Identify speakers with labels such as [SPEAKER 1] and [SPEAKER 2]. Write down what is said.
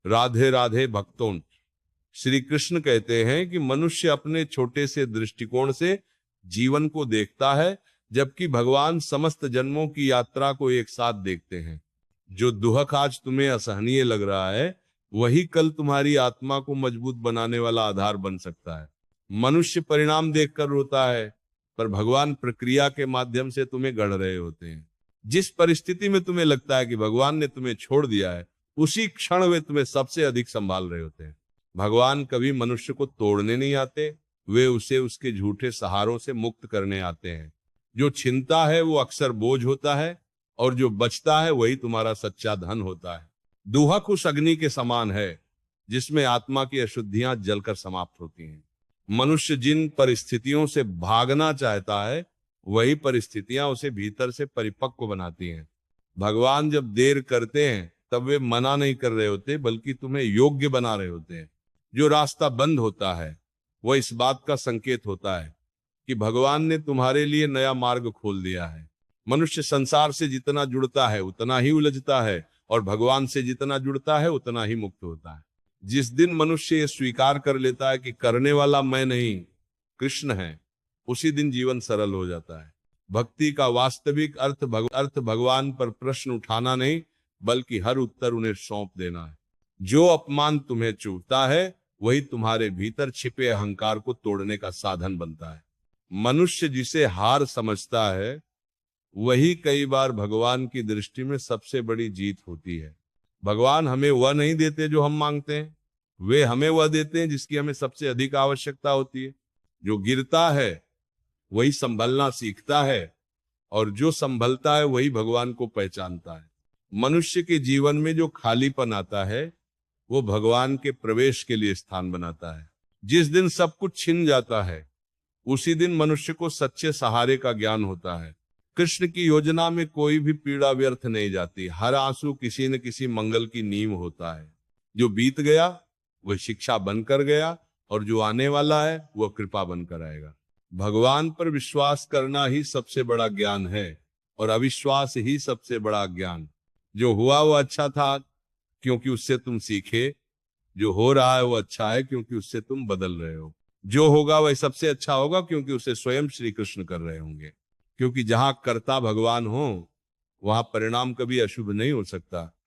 [SPEAKER 1] राधे राधे भक्तों। श्री कृष्ण कहते हैं कि मनुष्य अपने छोटे से दृष्टिकोण से जीवन को देखता है, जबकि भगवान समस्त जन्मों की यात्रा को एक साथ देखते हैं। जो दुहक आज तुम्हें असहनीय लग रहा है, वही कल तुम्हारी आत्मा को मजबूत बनाने वाला आधार बन सकता है। मनुष्य परिणाम देखकर रोता है, पर भगवान प्रक्रिया के माध्यम से तुम्हें गढ़ रहे होते हैं। जिस परिस्थिति में तुम्हें लगता है कि भगवान ने तुम्हें छोड़ दिया है, उसी क्षण वे तुम्हें सबसे अधिक संभाल रहे होते हैं। भगवान कभी मनुष्य को तोड़ने नहीं आते, वे उसे उसके झूठे सहारों से मुक्त करने आते हैं। जो छिनता है वो अक्सर बोझ होता है, और जो बचता है वही तुम्हारा सच्चा धन होता है। दुहक उस अग्नि के समान है जिसमें आत्मा की अशुद्धियां जलकर समाप्त होती हैं। मनुष्य जिन परिस्थितियों से भागना चाहता है, वही परिस्थितियां उसे भीतर से परिपक्व बनाती हैं। भगवान जब देर करते हैं, तब वे मना नहीं कर रहे होते, बल्कि तुम्हें योग्य बना रहे होते हैं। जो रास्ता बंद होता है, वह इस बात का संकेत होता है कि भगवान ने तुम्हारे लिए नया मार्ग खोल दिया है। मनुष्य संसार से जितना जुड़ता है उतना ही उलझता है, और भगवान से जितना जुड़ता है उतना ही मुक्त होता है। जिस दिन मनुष्य ये स्वीकार कर लेता है कि करने वाला मैं नहीं, कृष्ण है, उसी दिन जीवन सरल हो जाता है। भक्ति का वास्तविक अर्थ भगवान पर प्रश्न उठाना नहीं, बल्कि हर उत्तर उन्हें सौंप देना है। जो अपमान तुम्हें चुभता है, वही तुम्हारे भीतर छिपे अहंकार को तोड़ने का साधन बनता है। मनुष्य जिसे हार समझता है, वही कई बार भगवान की दृष्टि में सबसे बड़ी जीत होती है। भगवान हमें वह नहीं देते जो हम मांगते हैं, वे हमें वह देते हैं जिसकी हमें सबसे अधिक आवश्यकता होती है। जो गिरता है वही संभलना सीखता है, और जो संभलता है वही भगवान को पहचानता है। मनुष्य के जीवन में जो खालीपन आता है, वो भगवान के प्रवेश के लिए स्थान बनाता है। जिस दिन सब कुछ छिन जाता है, उसी दिन मनुष्य को सच्चे सहारे का ज्ञान होता है। कृष्ण की योजना में कोई भी पीड़ा व्यर्थ नहीं जाती। हर आंसू किसी न किसी मंगल की नींव होता है। जो बीत गया वह शिक्षा बनकर गया, और जो आने वाला है वह कृपा बनकर आएगा। भगवान पर विश्वास करना ही सबसे बड़ा ज्ञान है, और अविश्वास ही सबसे बड़ा ज्ञान। जो हुआ वो अच्छा था क्योंकि उससे तुम सीखे, जो हो रहा है वो अच्छा है क्योंकि उससे तुम बदल रहे हो। जो होगा वह सबसे अच्छा होगा क्योंकि उसे स्वयं श्री कृष्ण कर रहे होंगे। क्योंकि जहां कर्ता भगवान हो, वहां परिणाम कभी अशुभ नहीं हो सकता।